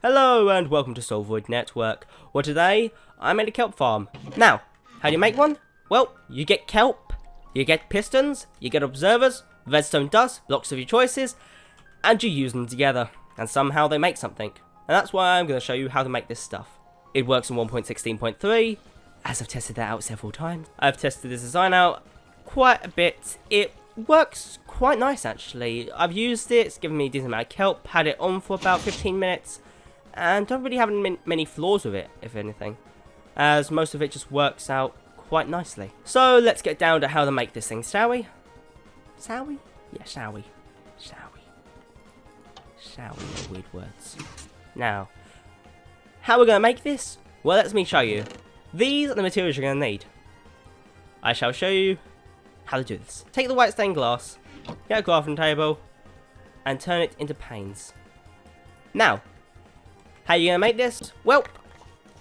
Hello and welcome to Soul Void Network, where today I made a kelp farm. Now, how do you make one? Well, you get kelp, you get pistons, you get observers, redstone dust, blocks of your choices, and you use them together, and somehow they make something. And that's why I'm going to show you how to make this stuff. It works in 1.16.3, as I've tested that out several times. I've tested this design out quite a bit. It works quite nice actually. I've used it, it's given me a decent amount of kelp, had it on for about 15 minutes. And don't really have many flaws with it, if anything, as most of it just works out quite nicely. So let's get down to how to make this thing, shall we? Shall we? Yeah, shall we? Shall we? Shall we? Weird words. Now, how we're going to make this? Well, let me show you. These are the materials you're going to need. I shall show you how to do this. Take the white stained glass, get a crafting table, and turn it into panes. Now, how are you going to make this? Well,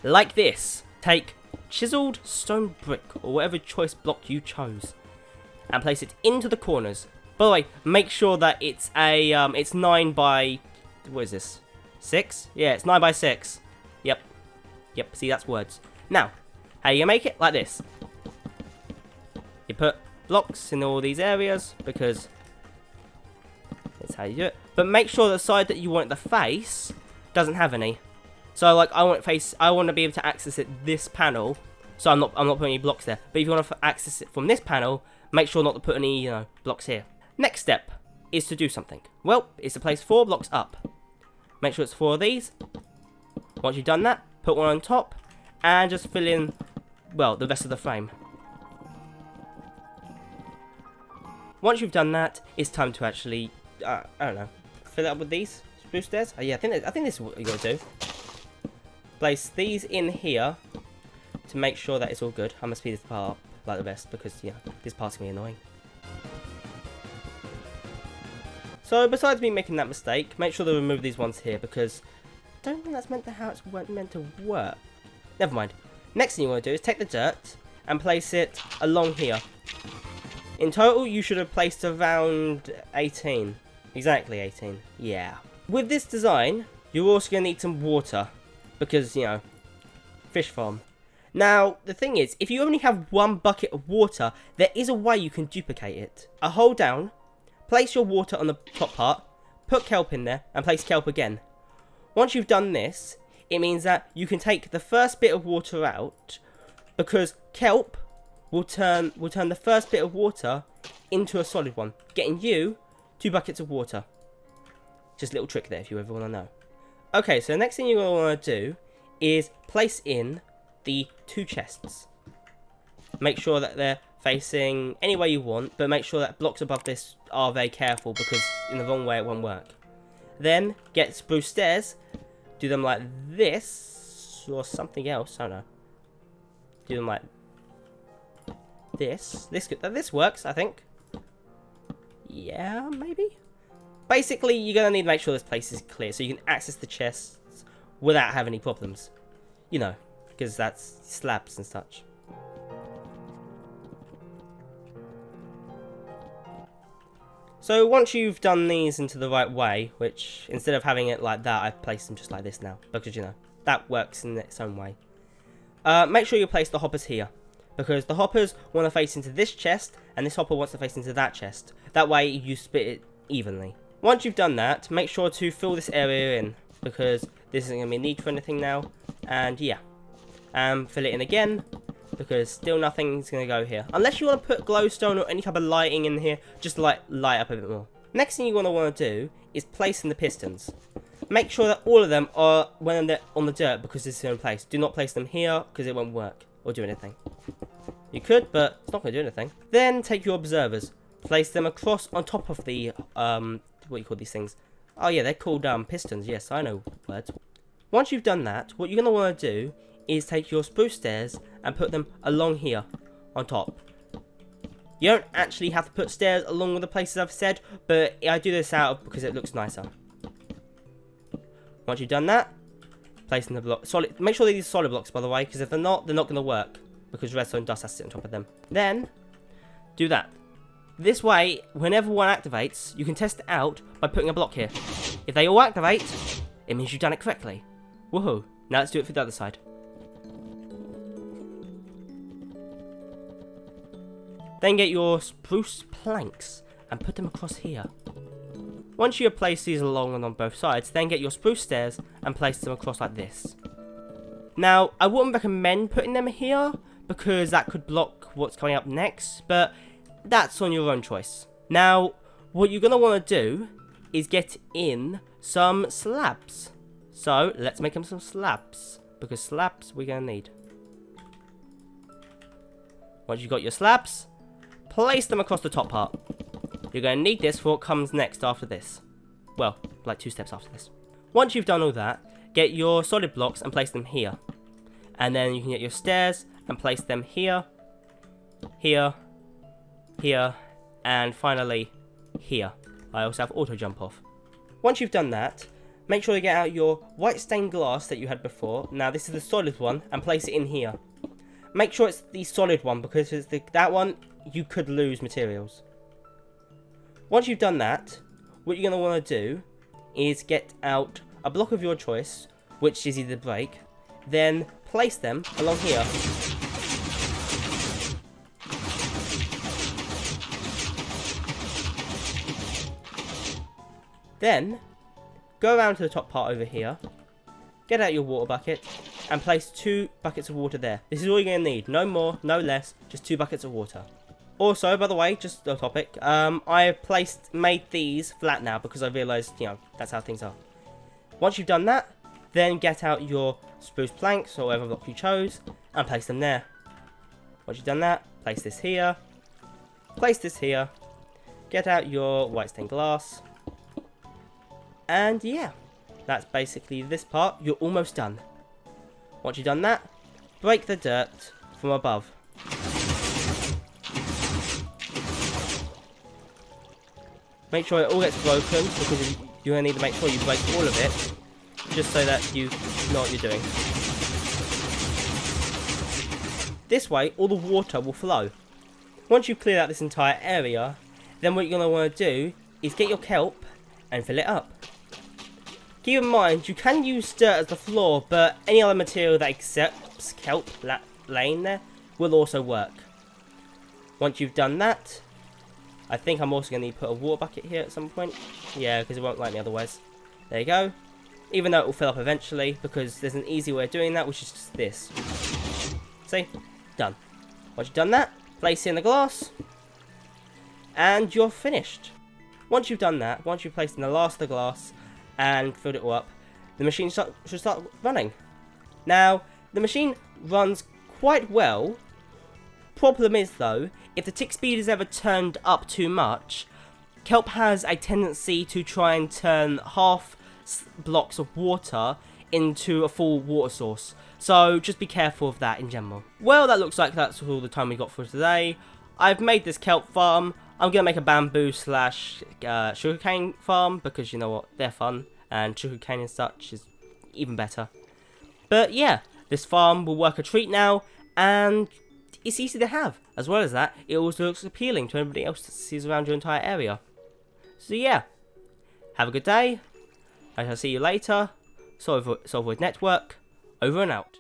like this. Take chiseled stone brick, or whatever choice block you chose, and place it into the corners. By the way, make sure that it's a, it's 9 by, what is this? 6? Yeah, it's 9 by 6. Yep, see, that's words. Now, how you going to make it? Like this. You put blocks in all these areas, because that's how you do it. But make sure the side that you want it to face doesn't have any. So like I want to be able to access it this panel, so I'm not putting any blocks there. But if you want to access it from this panel, make sure not to put any blocks here. Next step is to do something. Well, it's to place 4 blocks up. Make sure it's 4 of these. Once you've done that, put one on top and just fill in, well, the rest of the frame. Once you've done that, it's time to actually, I don't know, fill it up with these spruce stairs. Oh, yeah, I think this is what you got to do. Place these in here to make sure that it's all good. I must speed this part up like the rest because, yeah, this part's going to be annoying. So, besides me making that mistake, make sure to remove these ones here because I don't think that's how it's meant to work. Never mind. Next thing you want to do is take the dirt and place it along here. In total, you should have placed around 18. Exactly 18. Yeah. With this design, you're also going to need some water. Because, you know, fish farm. Now, the thing is, if you only have 1 bucket of water, there is a way you can duplicate it. Hold down, place your water on the top part, put kelp in there, and place kelp again. Once you've done this, it means that you can take the first bit of water out, because kelp will turn the first bit of water into a solid one, getting you 2 buckets of water. Just a little trick there if you ever want to know. Okay, so the next thing you're going to want to do is place in the 2 chests. Make sure that they're facing any way you want, but make sure that blocks above this are very careful because in the wrong way it won't work. Then get spruce stairs, do them like this, or something else, I don't know. Do them like this. This works, I think. Yeah, maybe? Basically, you're going to need to make sure this place is clear so you can access the chests without having any problems. You know, because that's slabs and such. So once you've done these into the right way, which instead of having it like that, I've placed them just like this now. Because, you know, that works in its own way. Make sure you place the hoppers here. Because the hoppers want to face into this chest, and this hopper wants to face into that chest. That way you split it evenly. Once you've done that, make sure to fill this area in, because this isn't going to be a need for anything now, and yeah. Fill it in again, because still nothing's going to go here. Unless you want to put glowstone or any type of lighting in here, just to light up a bit more. Next thing you're going to want to do is place in the pistons. Make sure that all of them are when they're on the dirt, because this is in place. Do not place them here, because it won't work, or do anything. You could, but it's not going to do anything. Then take your observers. Place them across on top of the, what do you call these things? Oh yeah, they're called pistons. Yes, I know words. Once you've done that, what you're going to want to do is take your spruce stairs and put them along here on top. You don't actually have to put stairs along with the places I've said, but I do this out because it looks nicer. Once you've done that, place in the block. Make sure these are solid blocks, by the way, because if they're not going to work because redstone dust has to sit on top of them. Then do that. This way, whenever one activates, you can test it out by putting a block here. If they all activate, it means you've done it correctly. Woohoo. Now let's do it for the other side. Then get your spruce planks and put them across here. Once you have placed these along and on both sides, then get your spruce stairs and place them across like this. Now, I wouldn't recommend putting them here because that could block what's coming up next, but that's on your own choice. Now, what you're going to want to do is get in some slabs. So, let's make them some slabs, because slabs we're going to need. Once you've got your slabs, place them across the top part. You're going to need this for what comes next after this. Well, like 2 steps after this. Once you've done all that, get your solid blocks and place them here. And then you can get your stairs and place them here, here, here, and finally here. I also have auto jump off. Once you've done that, make sure you get out your white stained glass that you had before. Now this is the solid one, and place it in here. Make sure it's the solid one, because if it's that one, you could lose materials. Once you've done that, what you're going to want to do is get out a block of your choice, which is either break, then place them along here. Then, go around to the top part over here, get out your water bucket, and place 2 buckets of water there. This is all you're going to need, no more, no less, just 2 buckets of water. Also, by the way, just a topic, I made these flat now because I realised, that's how things are. Once you've done that, then get out your spruce planks or whatever block you chose and place them there. Once you've done that, place this here, get out your white stained glass, and yeah, that's basically this part. You're almost done. Once you've done that, break the dirt from above. Make sure it all gets broken, because you're going to need to make sure you break all of it, just so that you know what you're doing. This way, all the water will flow. Once you've cleared out this entire area, then what you're going to want to do is get your kelp and fill it up. Keep in mind, you can use dirt as the floor, but any other material that accepts kelp laying there will also work. Once you've done that, I think I'm also going to need to put a water bucket here at some point. Yeah, because it won't like me otherwise. There you go. Even though it will fill up eventually, because there's an easy way of doing that, which is just this. See? Done. Once you've done that, place it in the glass, and you're finished. Once you've done that, once you've placed in the last of the glass and filled it all up, the machine should start running. Now, the machine runs quite well. Problem is though, if the tick speed is ever turned up too much, kelp has a tendency to try and turn half blocks of water into a full water source. So just be careful of that in general. Well, that looks like that's all the time we got for today. I've made this kelp farm. I'm going to make a bamboo / sugarcane farm, because you know what, they're fun, and sugarcane and such is even better. But yeah, this farm will work a treat now, and it's easy to have. As well as that, it also looks appealing to everybody else that sees around your entire area. So yeah, have a good day. I shall see you later. Solvoid Network, over and out.